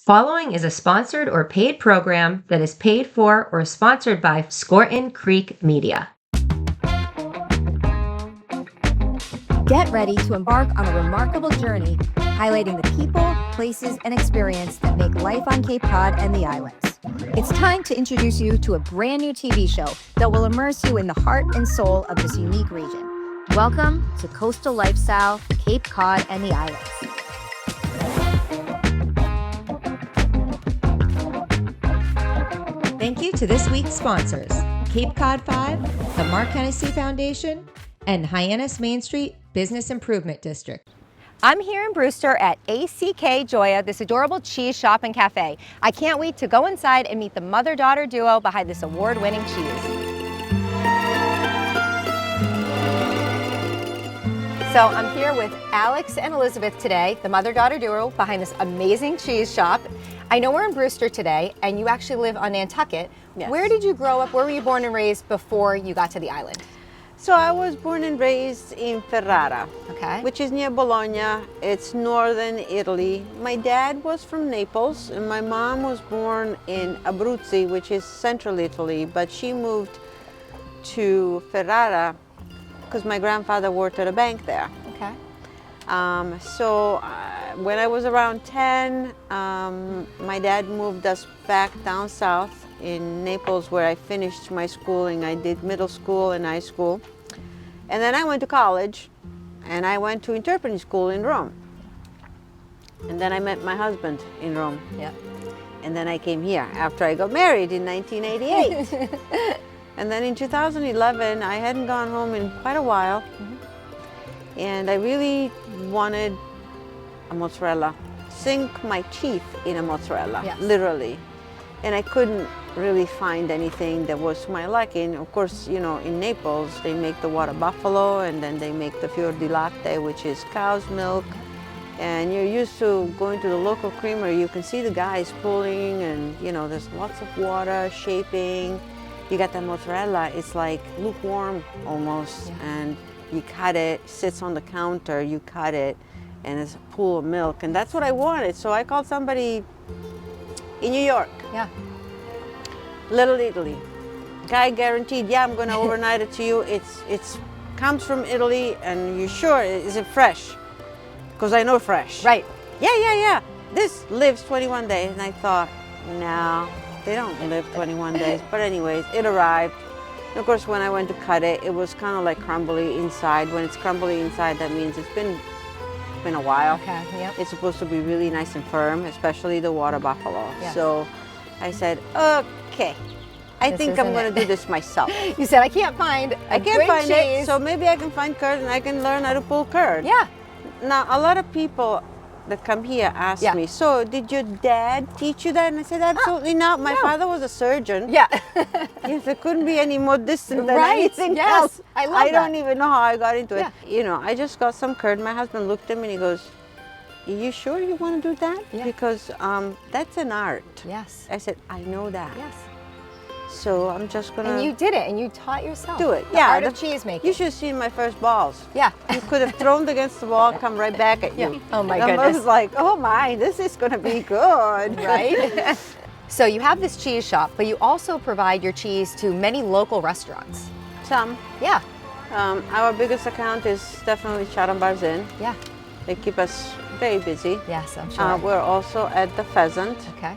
Following is a sponsored or paid program that is paid for or sponsored by Scorton Creek Media. Get ready to embark on a remarkable journey, highlighting the people, places, and experience that make life on Cape Cod and the islands. It's time to introduce you to a brand new TV show that will immerse you in the heart and soul of this unique region. Welcome to Coastal Lifestyle, Cape Cod and the Islands. Thank you to this week's sponsors, Cape Cod 5, the Mark Hennessey Foundation, and Hyannis Main Street Business Improvement District. I'm here in Brewster at ACK Gioia, this adorable cheese shop and cafe. I can't wait to go inside and meet the mother-daughter duo behind this award-winning cheese. So I'm here with Alex and Elizabeth today, the mother-daughter duo behind this amazing cheese shop. I know we're in Brewster today, and you actually live on Nantucket. Yes. Where did you grow up? Where were you born and raised before you got to the island? So I was born and raised in Ferrara, Okay. which is near Bologna. It's northern Italy. My dad was from Naples, and my mom was born in Abruzzi, which is central Italy, but she moved to Ferrara because my grandfather worked at a bank there. Okay. When I was around 10, my dad moved us back down south in Naples, where I finished my schooling. I did middle school and high school. And then I went to college, and I went to interpreting school in Rome. And then I met my husband in Rome. Yeah. And then I came here after I got married in 1988. And then in 2011, I hadn't gone home in quite a while. And I really wanted a mozzarella. Sink my teeth in a mozzarella, Yes. literally. And I couldn't really find anything that was to my liking. Of course, you know, in Naples, they make the water buffalo, and then they make the fior di latte, which is cow's milk. And you're used to going to the local creamery. You can see the guys pulling, and, you know, there's lots of water, shaping. You got that mozzarella, it's like lukewarm almost. Yeah. And you cut it, sits on the counter, you cut it, and it's a pool of milk. And that's what I wanted. So I called somebody in New York. Yeah. Little Italy. Guy guaranteed, yeah, I'm going to overnight it to you. It's comes from Italy, and you sure, is it fresh? Because I know fresh. Right. Yeah. This lives 21 days. And I thought, no, they don't live 21 days. But anyways, it arrived. And of course, when I went to cut it, it was kind of like crumbly inside. When it's crumbly inside, that means it's been a while. Okay. Yep. It's supposed to be really nice and firm, especially the water buffalo. Yes. So I said, okay, I This think I'm isn't going it. to do this myself. You said, I can't find I can't good find cheese. it, so maybe I can find curd and I can learn how to pull curd. Yeah. Now, a lot of people that come here ask Yeah. me, so did your dad teach you that? And I said, absolutely not. My no. father was a surgeon. Yeah. Yes, it couldn't be any more distant than Right, anything yes. else. I love don't that. even know how I got into Yeah. it. You know, I just got some curd. My husband looked at me and he goes, are you sure you want to do that? Yeah. Because that's an art. Yes. I said, I know that. Yes. So I'm just going And to you did it, and you taught yourself. do it. The Yeah, art of cheese making. You should have seen my first balls. Yeah. You could have thrown them against the wall, come right back at you. Yeah. Oh my And I goodness. was like, oh my, this is going to be good. Right? So you have this cheese shop, but you also provide your cheese to many local restaurants. Some. Yeah. Our biggest account is definitely Chatham Bars Inn. Yeah. They keep us very busy. Yes, I'm sure. We're also at the Pheasant. Okay.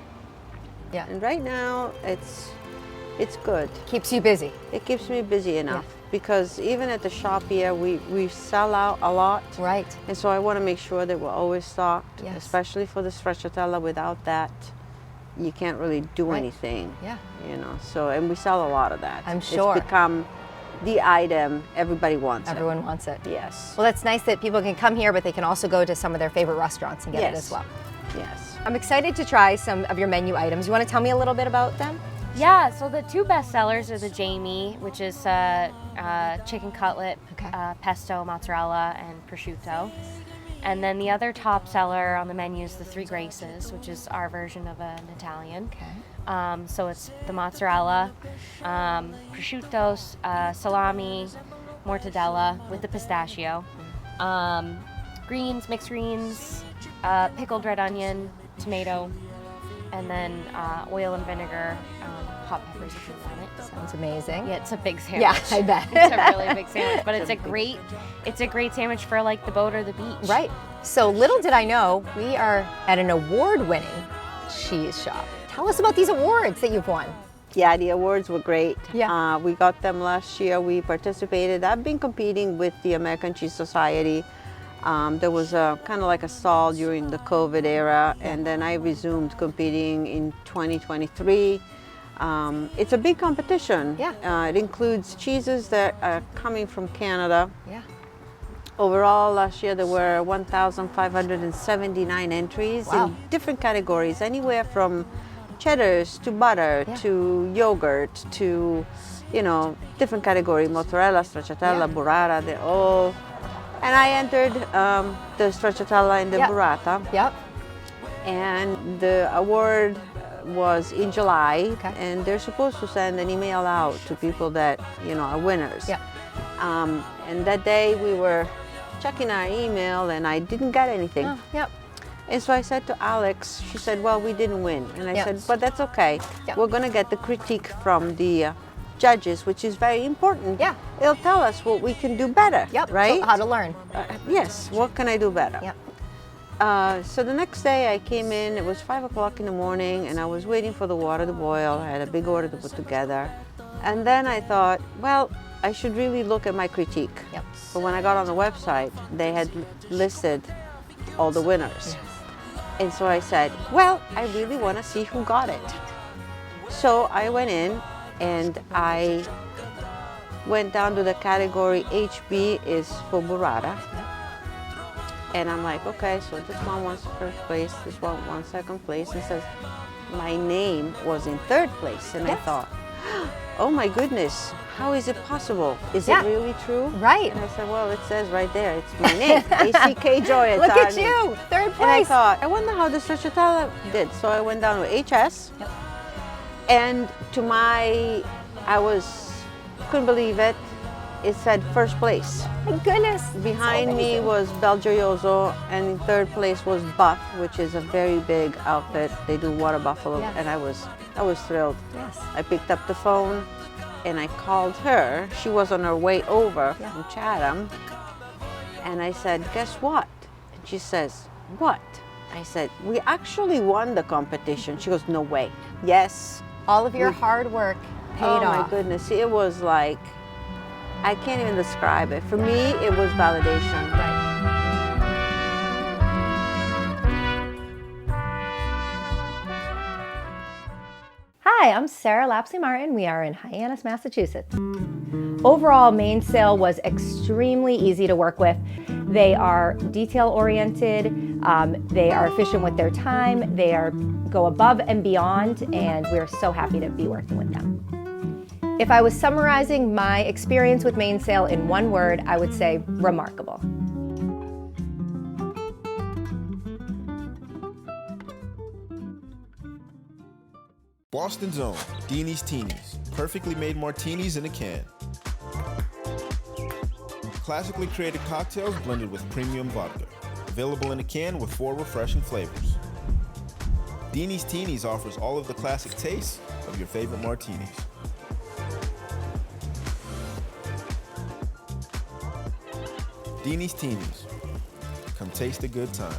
Yeah. And right now, it's good. Keeps you busy. It keeps me busy enough Yeah. because even at the shop here, we sell out a lot. Right. And so I want to make sure that we're always stocked, Yes. especially for the stracciatella. Without that, you can't really do Right. anything. Yeah. You know, so, and we sell a lot of that. I'm sure. It's become the item everybody wants. Everyone wants it. Yes. Well, that's nice that people can come here, but they can also go to some of their favorite restaurants and get it Yes. as well. Yes. I'm excited to try some of your menu items. You want to tell me a little bit about them? Yeah, so the two best sellers are the Jamie, which is chicken cutlet, Okay. pesto, mozzarella, and prosciutto. And then the other top seller on the menu is the Three Graces, which is our version of an Italian. Okay. So it's the mozzarella, prosciutto, salami, mortadella with the pistachio, greens, mixed greens, pickled red onion, tomato, and then oil and vinegar, hot peppers if you want it. So. Sounds amazing. Yeah, it's a big sandwich. Yeah, I bet. It's a really big sandwich, but it's a great sandwich for like the boat or the beach. Right. So little did I know, we are at an award-winning cheese shop. Tell us about these awards that you've won. Yeah, the awards were great. Yeah. We got them last year. We participated. I've been competing with the American Cheese Society. There was kind of like a stall during the COVID era, and then I resumed competing in 2023. It's a big competition. Yeah. It includes cheeses that are coming from Canada. Yeah. Overall, last year there were 1,579 entries in different categories, anywhere from cheddars to butter to yogurt to, you know, different category, mozzarella, stracciatella, burrata, they're all. And I entered the stracciatella and the burrata. Yep. And the award was in July, and they're supposed to send an email out to people that, you know, are winners. Yeah. And that day we were checking our email and I didn't get anything. Oh, yep. And so I said to Alex, she said, well, we didn't win. And I said, but that's okay. Yep. We're going to get the critique from the judges, which is very important. Yeah. It'll tell us what we can do better. Yep. Right? So how to learn. Yes. What can I do better? Yep. So the next day I came in, it was 5 o'clock in the morning, and I was waiting for the water to boil. I had a big order to put together. And then I thought, well, I should really look at my critique. Yep. But when I got on the website, they had listed all the winners. Yes. And so I said, well, I really want to see who got it. So I went in and I went down to the category HB is for burrata. And I'm like, okay, so this one wants first place, this one wants second place. And says, my name was in third place. And I thought, oh my goodness, how is it possible? Is it really true? Right. And I said, well, it says right there, it's my name, ACK Gioia. Look at you, third place. And I thought, I wonder how the stracciatella did. So I went down to HS. Yep. And to my, couldn't believe it. It said first place. My goodness. Behind me was Belgioioso, and in third place was Buff, which is a very big outfit. They do water buffalo, and I was thrilled. Yes. I picked up the phone and I called her. She was on her way over from Chatham, and I said, guess what? And she says, what? I said, we actually won the competition. She goes, no way. Yes. All of your hard work paid off. Oh my goodness, it was like, I can't even describe it. For me, it was validation. Right. Hi, I'm Sarah Lapsley-Martin. We are in Hyannis, Massachusetts. Overall, Mainsail was extremely easy to work with. They are detail-oriented, they are efficient with their time, they go above and beyond, and we're so happy to be working with them. If I was summarizing my experience with Mainsail in one word, I would say remarkable. Boston's own Deanie's Teenies, perfectly made martinis in a can. Classically created cocktails blended with premium vodka. Available in a can with 4 refreshing flavors. Deanie's Teenies offers all of the classic tastes of your favorite martinis. Deanie's Teenies. Come taste a good time.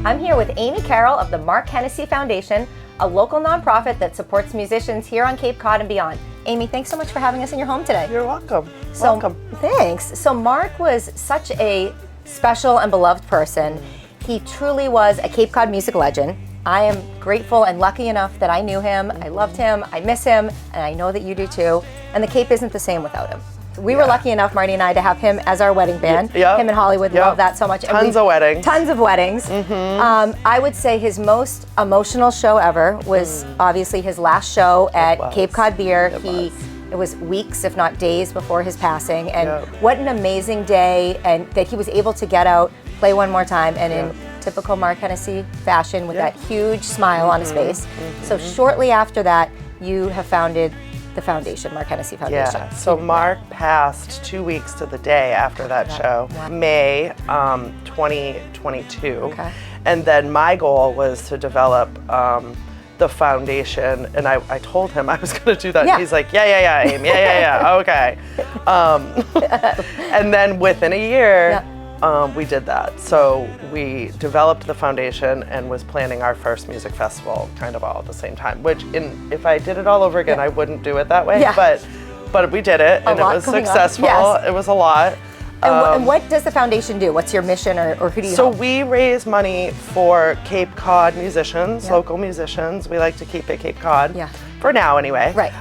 I'm here with Amy Carroll of the Mark Hennessey Foundation, a local nonprofit that supports musicians here on Cape Cod and beyond. Amy, thanks so much for having us in your home today. You're welcome. Welcome. Thanks. So Mark was such a special and beloved person. He truly was a Cape Cod music legend. I am grateful and lucky enough that I knew him, I loved him, I miss him, and I know that you do too. And the Cape isn't the same without him. We were lucky enough, Marty and I, to have him as our wedding band. Yep. Him and Hollywood love that so much. Tons of weddings. Tons of weddings. I would say his most emotional show ever was obviously his last show at Cape Cod Beer. It was weeks, if not days, before his passing. And what an amazing day, and that he was able to get out, play one more time, and in typical Mark Hennessey fashion with that huge smile on his face. So shortly after that, you have founded the foundation, Mark Hennessey Foundation? Yeah, so Mark passed 2 weeks to the day after that show, May 2022. Okay. And then my goal was to develop the foundation, and I told him I was going to do that. Yeah. He's like, yeah, Aim, yeah, okay. And then within a year, we did that. So we developed the foundation and was planning our first music festival kind of all at the same time, which if I did it all over again, I wouldn't do it that way, but we did it, and it was successful. It was a lot. And what does the foundation do? What's your mission, or who do you So help? we raise money for Cape Cod musicians, local musicians. We like to keep it Cape Cod, for now anyway. Right.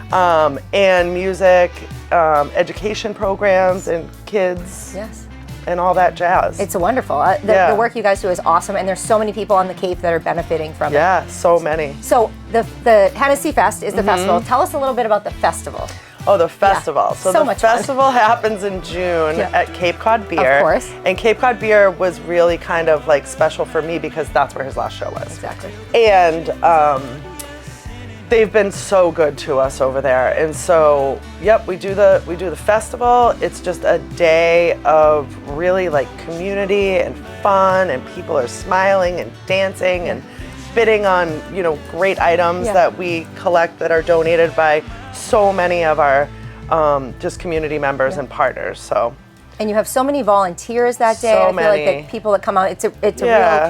And music, education programs, and kids. Yes. And all that jazz. It's wonderful. The work you guys do is awesome, and there's so many people on the Cape that are benefiting from it. Yeah, so many. So the Hennessey Fest is the festival. Tell us a little bit about the festival. Oh, the festival. Yeah. So the much fun. festival happens in June at Cape Cod Beer. Of course. And Cape Cod Beer was really kind of like special for me because that's where his last show was. Exactly. And they've been so good to us over there. And so, we do the festival. It's just a day of really like community and fun, and people are smiling and dancing and bidding on, great items that we collect that are donated by so many of our just community members and partners. So. And you have so many volunteers that day. So I feel many. like the people that come out, it's a real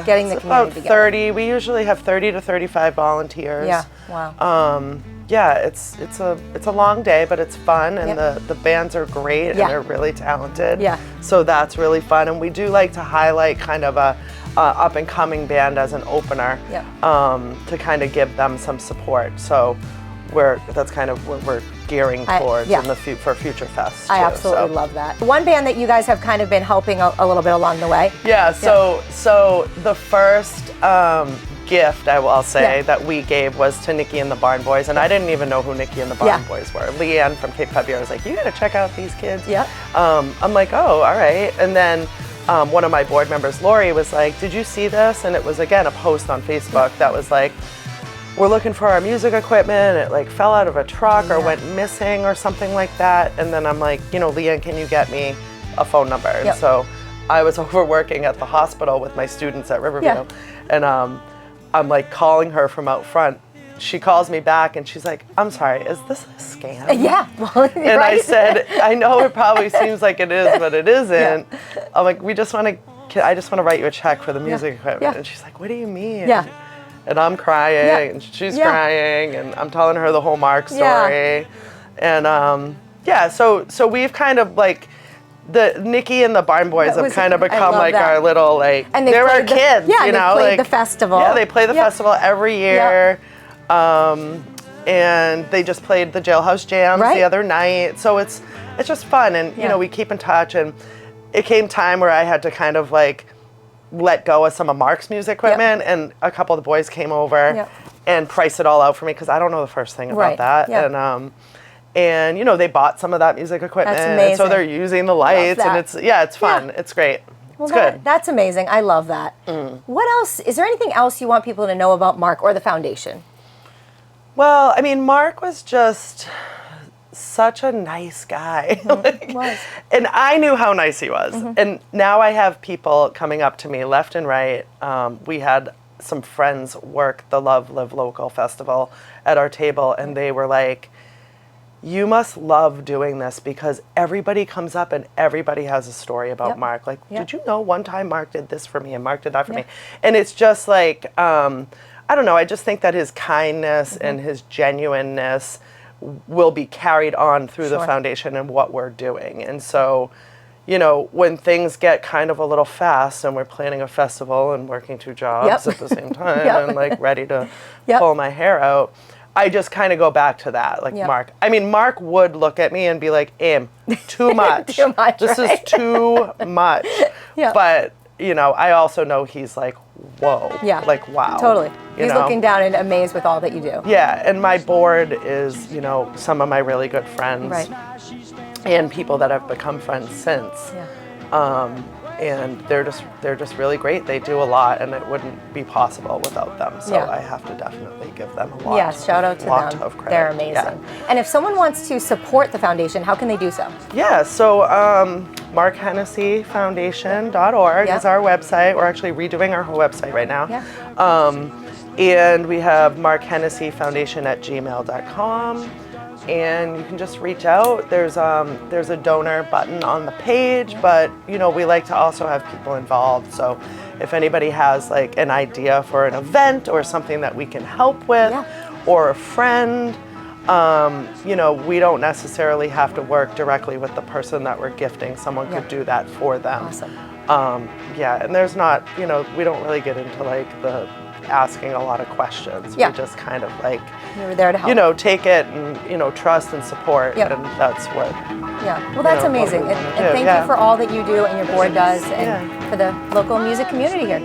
getting the community about together. 30. We usually have 30 to 35 volunteers. Yeah. Wow. It's a long day, but it's fun, and the bands are great, and they're really talented. Yeah. So that's really fun, and we do like to highlight kind of a up and coming band as an opener. To kind of give them some support. So that's kind of what we're gearing towards for Future Fest. I absolutely love that. One band that you guys have kind of been helping a little bit along the way. Yeah. So the first gift, I'll say, that we gave was to Nikki and the Barn Boys, and I didn't even know who Nikki and the Barn Boys were. Leanne from Cape Cod Beer was like, you gotta check out these kids. Yeah. I'm like, oh, all right. And then one of my board members, Lori, was like, did you see this? And it was, again, a post on Facebook that was like, we're looking for our music equipment. It like fell out of a truck or went missing or something like that. And then I'm like, Leanne, can you get me a phone number? And so I was overworking at the hospital with my students at Riverview. And I'm like calling her from out front. She calls me back and she's like, I'm sorry, is this a scam? Yeah. Well, and I said, I know it probably seems like it is, but it isn't. I'm like, I just want to write you a check for the music equipment. And she's like, what do you mean? Yeah. And I'm crying, and she's crying, and I'm telling her the whole Mark story. And so we've kind of like, the Nikki and the Barn Boys have kind of become like our little and they're our kids, they play like the festival. Yeah, they play the festival every year. And they just played the Jailhouse Jams the other night. So it's just fun, and we keep in touch. And it came time where I had to kind of like let go of some of Mark's music equipment, and a couple of the boys came over and priced it all out for me because I don't know the first thing about that. And they bought some of that music equipment. That's amazing. And so they're using the lights, and it's fun. It's great. Well, it's good. That's amazing. I love that. What else? Is there anything else you want people to know about Mark or the foundation? Well, I mean, Mark was just such a nice guy. And I knew how nice he was. And now I have people coming up to me left and right. We had some friends work the Love Live Local Festival at our table, and they were like, you must love doing this because everybody comes up and everybody has a story about Mark. Like, did you know one time Mark did this for me and Mark did that for me? And it's just like, I don't know, I just think that his kindness and his genuineness will be carried on through the foundation and what we're doing. And so, when things get kind of a little fast and we're planning a festival and working 2 jobs at the same time and like ready to pull my hair out, I just kind of go back to that, like Mark. I mean, Mark would look at me and be like, too much. Too much, This is too much. But, I also know he's like, whoa. Like, wow. Totally. He's looking down and amazed with all that you do. Yeah, and my board is, some of my really good friends. And people that have become friends since. and they're just really great. They do a lot, and it wouldn't be possible without them. So I have to definitely give them a lot. Yes, shout out to them. Of credit. They're amazing. Yeah. And if someone wants to support the foundation, how can they do so? Yeah, so Mark Hennessey Foundation.org is our website. We're actually redoing our whole website right now. And we have Mark Hennessey Foundation at gmail.com. And you can just reach out. There's a donor button on the page, but you know, we like to also have people involved. So if anybody has like an idea for an event or something that we can help with, or a friend, you know, we don't necessarily have to work directly with the person that we're gifting. Someone could do that for them. Awesome. Yeah, and there's not, you know, we don't really get into like the asking a lot of questions. We just kind of like, you're there to help. You know, take it and, you know, trust and support, and that's what. Well, that's amazing. And thank you for all that you do and your board does, and for the local music community here.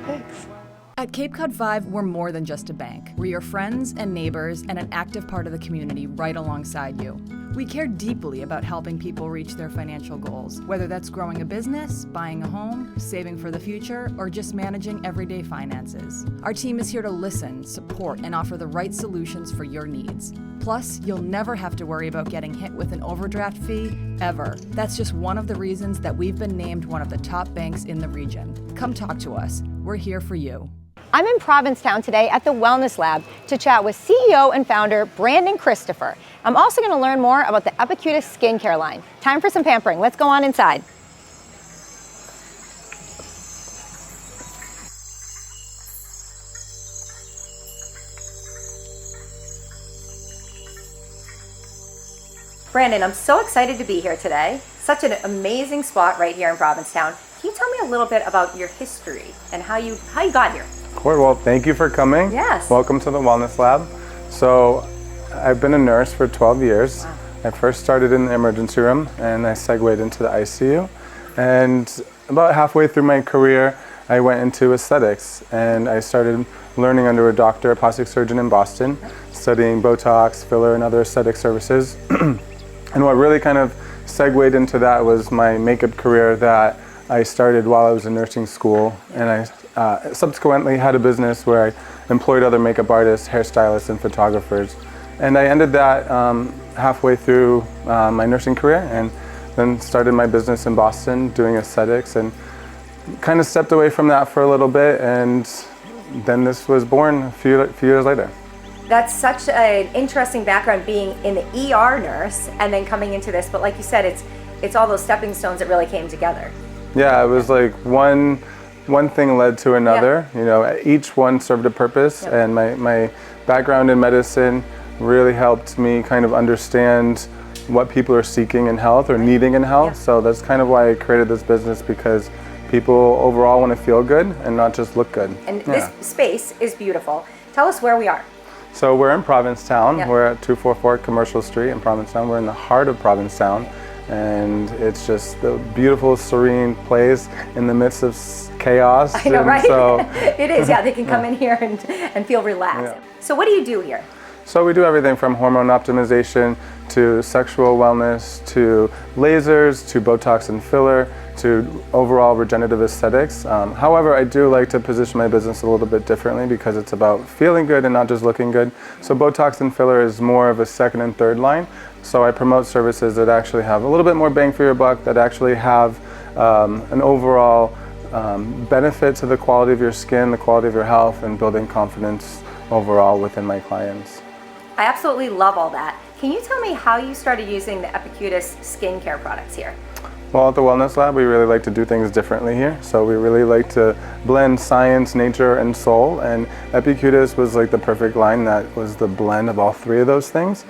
Thanks. At Cape Cod 5, we're more than just a bank. We're your friends and neighbors and an active part of the community right alongside you. We care deeply about helping people reach their financial goals, whether that's growing a business, buying a home, saving for the future, or just managing everyday finances. Our team is here to listen, support, and offer the right solutions for your needs. Plus, you'll never have to worry about getting hit with an overdraft fee, ever. That's just one of the reasons that we've been named one of the top banks in the region. Come talk to us. We're here for you. I'm in Provincetown today at the Wellness Lab to chat with CEO and founder Brandon Christopher. I'm also going to learn more about the Epicutis skincare line. Time for some pampering. Let's go on inside. Brandon, I'm so excited to be here today. Such an amazing spot right here in Provincetown. Can you tell me a little bit about your history and how you got here? Of course. Well, thank you for coming. Yes. Welcome to the Wellness Lab. So, I've been a nurse for 12 years. Wow. I first started in the emergency room, and I segued into the ICU. And about halfway through my career, I went into aesthetics, and I started learning under a doctor, a plastic surgeon in Boston, studying Botox, filler, and other aesthetic services. And what really kind of segued into that was my makeup career that I started while I was in nursing school, and I subsequently had a business where I employed other makeup artists, hairstylists, and photographers. And I ended that halfway through my nursing career, and then started my business in Boston doing aesthetics, and kind of stepped away from that for a little bit, and then this was born a few years later. That's such an interesting background, being in the ER nurse and then coming into this. But like you said, it's all those stepping stones that really came together. Yeah, it was like one thing led to another. You know, each one served a purpose, and my background in medicine really helped me kind of understand what people are seeking in health or needing in health. So that's kind of why I created this business, because people overall want to feel good and not just look good. And this space is beautiful. Tell us where we are. So we're in Provincetown. We're at 244 Commercial Street in Provincetown. We're in the heart of Provincetown, and it's just the beautiful, serene place in the midst of chaos. I know, and right? So, it is, they can come in here and feel relaxed. So what do you do here? So we do everything from hormone optimization to sexual wellness to lasers to Botox and filler to overall regenerative aesthetics. However, I do like to position my business a little bit differently, because it's about feeling good and not just looking good. So Botox and filler is more of a second and third line. So I promote services that actually have a little bit more bang for your buck, that actually have an overall benefit to the quality of your skin, the quality of your health, and building confidence overall within my clients. I absolutely love all that. Can you tell me how you started using the Epicutis skincare products here? Well, at the Wellness Lab, we really like to do things differently here. So we really like to blend science, nature, and soul. And Epicutis was like the perfect line that was the blend of all three of those things,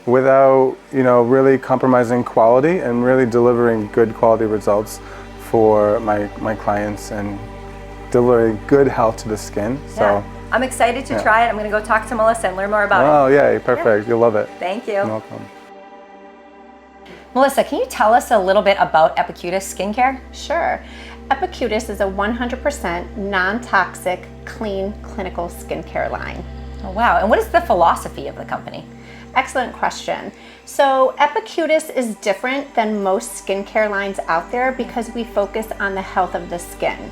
without, you know, really compromising quality, and really delivering good quality results for my clients and delivering good health to the skin. So I'm excited to try it. I'm going to go talk to Melissa and learn more about it. Oh, yeah, perfect. You'll love it. Thank you. You're welcome. Melissa, can you tell us a little bit about Epicutis skincare? Sure. Epicutis is a 100% non-toxic, clean, clinical skincare line. Oh, wow. And what is the philosophy of the company? Excellent question. So Epicutis is different than most skincare lines out there because we focus on the health of the skin.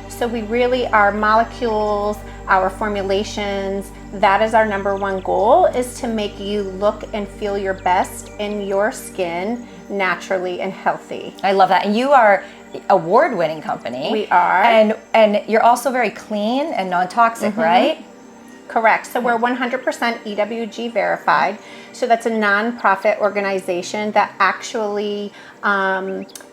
So we really, our molecules, our formulations, that is our number one goal, is to make you look and feel your best in your skin naturally and healthy. I love that. And you are award-winning company. We are. And you're also very clean and non-toxic, right? Correct. So we're 100% EWG verified. So that's a nonprofit organization that actually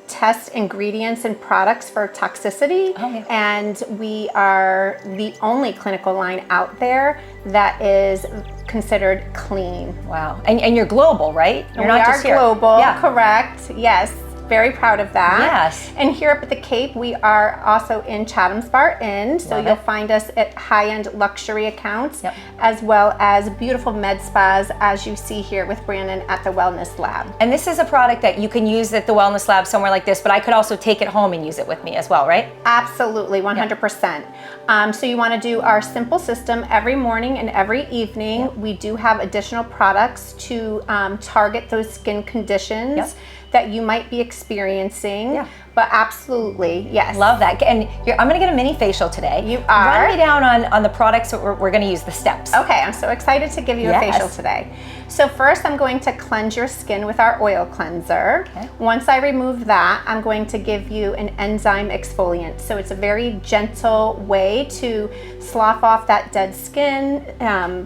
tests ingredients and products for toxicity. And we are the only clinical line out there that is considered clean. Wow. And you're global, right? You're not just here. Global, correct. Yes. Very proud of that. Yes. And here up at the Cape, we are also in Chatham's Bar Inn. So you'll find us at high-end luxury accounts, as well as beautiful med spas, as you see here with Brandon at the Wellness Lab. And this is a product that you can use at the Wellness Lab somewhere like this, but I could also take it home and use it with me as well, right? Absolutely, 100%. So you want to do our simple system every morning and every evening. We do have additional products to target those skin conditions that you might be experiencing. But absolutely, yes. Love that. And I'm gonna get a mini facial today. You are. Run me down on the products that we're gonna use, the steps. Okay, I'm so excited to give you a facial today. So first I'm going to cleanse your skin with our oil cleanser. Once I remove that, I'm going to give you an enzyme exfoliant. So it's a very gentle way to slough off that dead skin,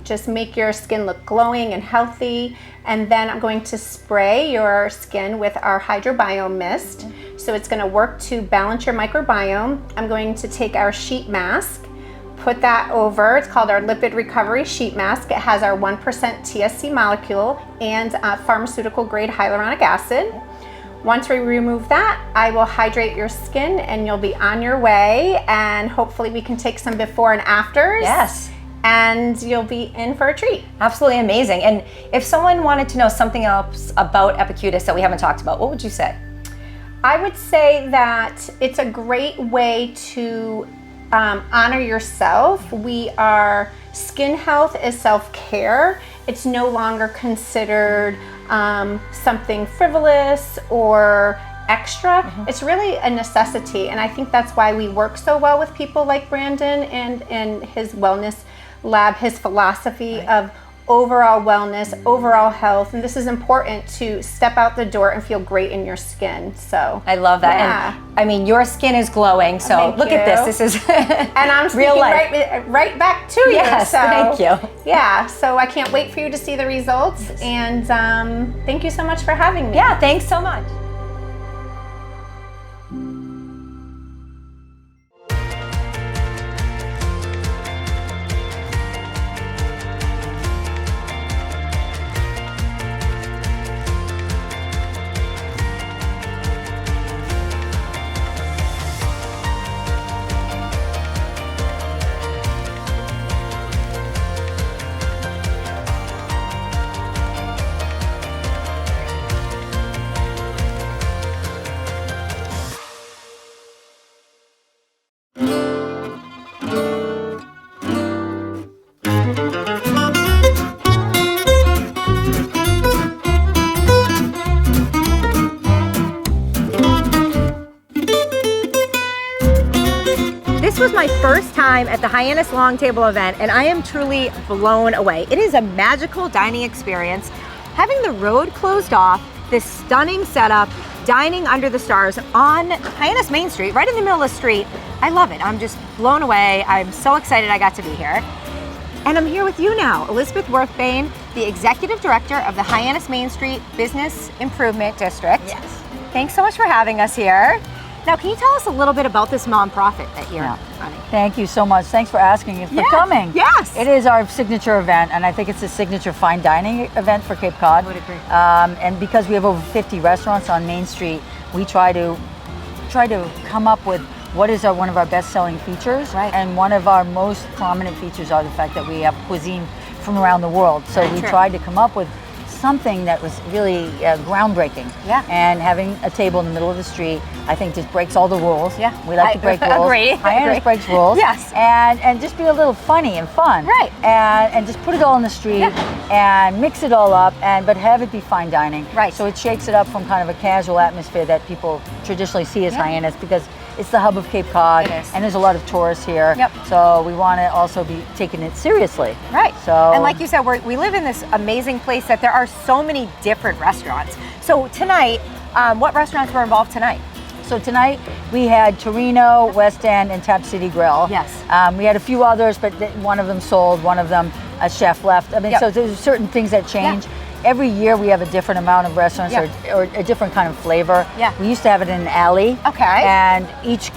just make your skin look glowing and healthy. And then I'm going to spray your skin with our Hydrobiome Mist. So it's going to work to balance your microbiome. I'm going to take our sheet mask, put that over. It's called our Lipid Recovery Sheet Mask. It has our 1% TSC molecule and pharmaceutical grade hyaluronic acid. Once we remove that, I will hydrate your skin and you'll be on your way. And hopefully we can take some before and afters. Yes. And you'll be in for a treat. Absolutely amazing. And if someone wanted to know something else about Epicutis that we haven't talked about, what would you say? I would say that it's a great way to honor yourself. Skin health is self-care. It's no longer considered something frivolous or extra. It's really a necessity, and I think that's why we work so well with people like Brandon and his wellness lab, his philosophy of overall wellness, overall health, and this is important to step out the door and feel great in your skin. So I love that. And I mean, your skin is glowing, so look at this. This is and I'm speaking real life. right back to you. Yes, so, thank you. Yeah, so I can't wait for you to see the results, and thank you so much for having me. Yeah, thanks so much. This was my first time at the Hyannis Long Table event, and I am truly blown away. It is a magical dining experience. Having the road closed off, this stunning setup, dining under the stars on Hyannis Main Street, right in the middle of the street. I love it. I'm just blown away. I'm so excited I got to be here. And I'm here with you now, Elizabeth Worthbane, the Executive Director of the Hyannis Main Street Business Improvement District. Yes. Thanks so much for having us here. Now, can you tell us a little bit about this nonprofit that you're running? Thank you so much. Thanks for asking and for coming. Yes. It is our signature event, and I think it's a signature fine dining event for Cape Cod. I would agree. And because we have over 50 restaurants on Main Street, we try to come up with what is one of our best-selling features. Right. And one of our most prominent features are the fact that we have cuisine from around the world. So we tried to come up with something that was really groundbreaking. Yeah. And having a table in the middle of the street, I think just breaks all the rules. Yeah. We like to break rules. Agree. Hyannis breaks rules. Yes. And just be a little funny and fun. Right. And just put it all in the street and mix it all up, but have it be fine dining. Right. So it shakes it up from kind of a casual atmosphere that people traditionally see as Hyannis, because it's the hub of Cape Cod, It is. and there's a lot of tourists here. Yep. So we want to also be taking it seriously. Right. So, and like you said, we live in this amazing place that there are so many different restaurants. So tonight, what restaurants were involved tonight? So tonight we had Torino, West End, and Tap City Grill. Yes. We had a few others, but one of them sold, one of them a chef left. I mean, Yep. so there's certain things that change. Every year we have a different amount of restaurants or a different kind of flavor. Yeah. We used to have it in an alley. Okay. And each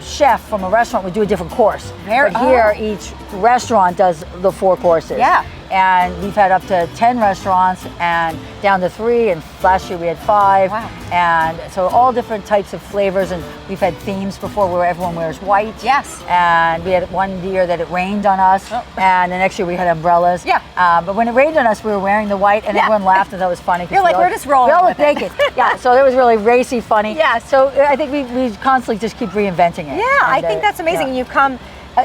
chef from a restaurant would do a different course. But here, each restaurant does the 4 courses. Yeah. And we've had up to 10 restaurants and down to 3, and last year we had 5. Wow. And so all different types of flavors, and we've had themes before where everyone wears white. Yes. And we had one year that it rained on us, and the next year we had umbrellas. Yeah. But when it rained on us, we were wearing the white, and everyone laughed, and that was funny. You're like, we're just rolling We all with looked it. naked. Yeah, so it was really racy funny. Yeah. So I think we constantly just keep reinventing it. Yeah, I And, think that's amazing. yeah. And you've come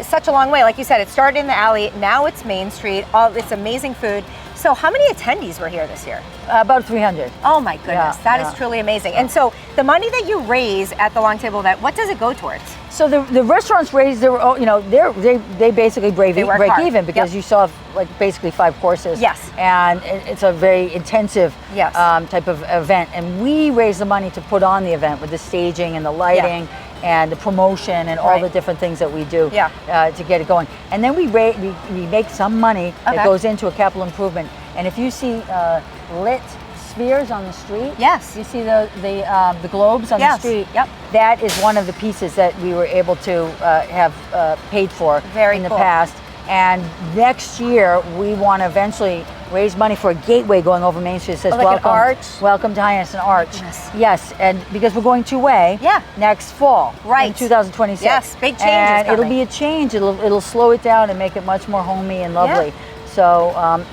such a long way. Like you said, it started in the alley, now it's Main Street, all this amazing food. So how many attendees were here this year? About 300. Oh my goodness, that is yeah. truly amazing. And so the money that you raise at the Long Table event, what does it go towards? So the restaurants raise their own, they basically break work hard. even, because you saw like basically 5 courses. Yes. And it's a very intensive Yes. type of event, and we raise the money to put on the event with the staging and the lighting. And the promotion and all the different things that we do to get it going. And then we make some money that goes into a capital improvement. And if you see lit spheres on the street, you see the globes on the street, that is one of the pieces that we were able to have paid for in the past. And next year, we want to eventually raise money for a gateway going over Main Street that says, like welcome, an arch? welcome to Hyannis, an arch. Yes, and because we're going 2-way next fall, in 2026. Yes, big changes And coming. it'll be a change. It'll slow it down and make it much more homey and lovely. So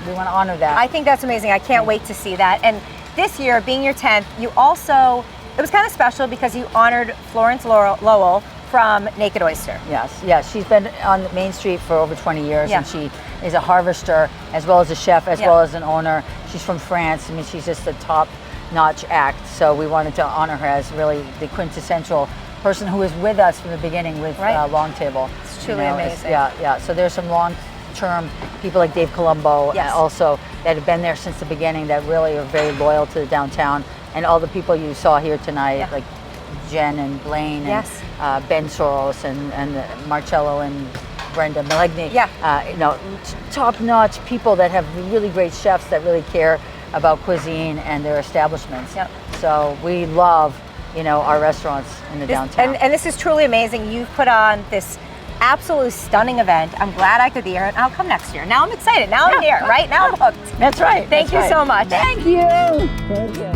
we want to honor that. I think that's amazing. I can't wait to see that. And this year, being your 10th, you also, it was kind of special because you honored Florence Lowell from Naked Oyster. Yes. She's been on Main Street for over 20 years, Yeah. and she is a harvester as well as a chef, as well as an owner. She's from France. I mean, she's just a top-notch act. So we wanted to honor her as really the quintessential person who was with us from the beginning with Long Table. It's truly amazing. So there's some long-term people like Dave Colombo also that have been there since the beginning, that really are very loyal to the downtown, and all the people you saw here tonight, like Jen and Blaine and Ben Soros and Marcello and Brenda Melegny. Top-notch people that have really great chefs that really care about cuisine and their establishments. So we love, our restaurants in the downtown. And this is truly amazing. You've put on this absolutely stunning event. I'm glad I could be here, and I'll come next year. Now I'm excited. Now I'm here, right? Now I'm hooked. That's right. Thank you so much. Thank you. Thank you.